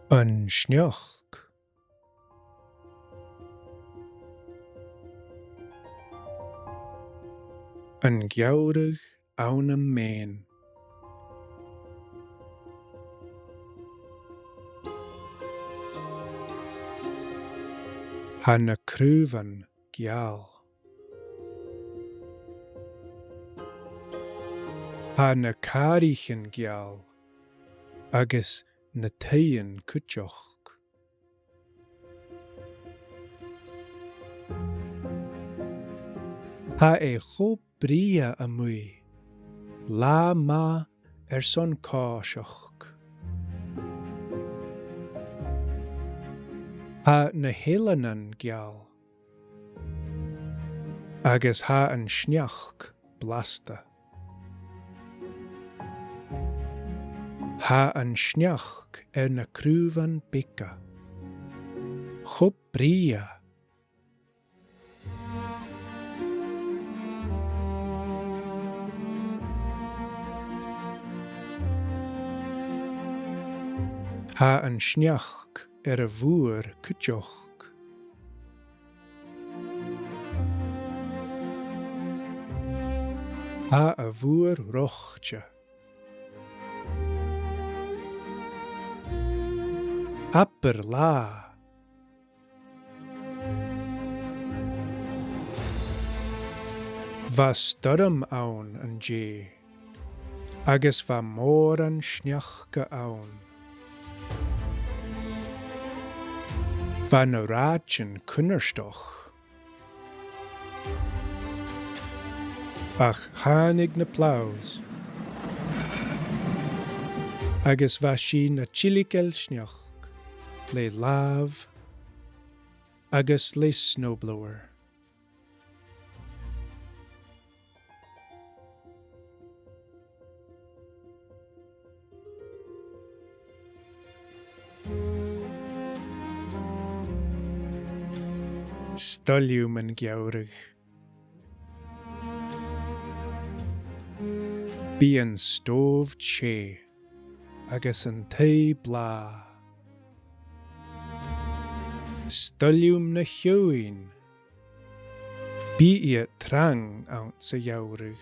An sneoch. An geaurig awn am Maine. Ha na cruvan geal. Ha na carichen geal, agus na taien cutioch. Ha cho bria amui, la ma son cáiseach. Ha na hélanan geal, agus ha an sneach blasta. Ha an sneach na cruvan bica. Cho bria. Ha an sneach a bhuair cutioch. Ha a bhuair rochte. Apper la. Va sturm awn an je, agus va mór an sneachca awn. Va na ráidjin cunnerstoch. Ach hánig na pláus. Agus va sí na chilikel sneach, le láv, agus le snowblower. Stollium an geaurig. Bí an stóv ché, agus an tae blá. Stollium na hioin. Bí iad trang out sa geaurig.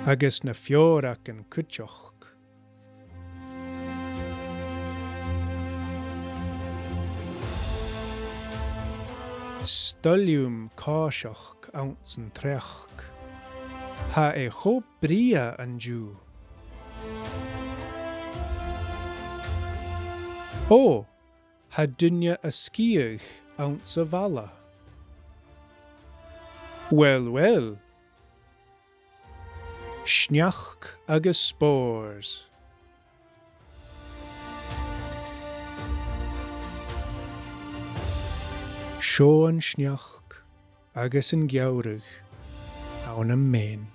Agus na fiorach an cutioch. Stollium cáiseach out an treach. Ha cho bria an jú. Ó, ha dunne a sciach out sa vala. Well. Sneach agus spórs. Seo an sneach agus an geaurig awn am Maine.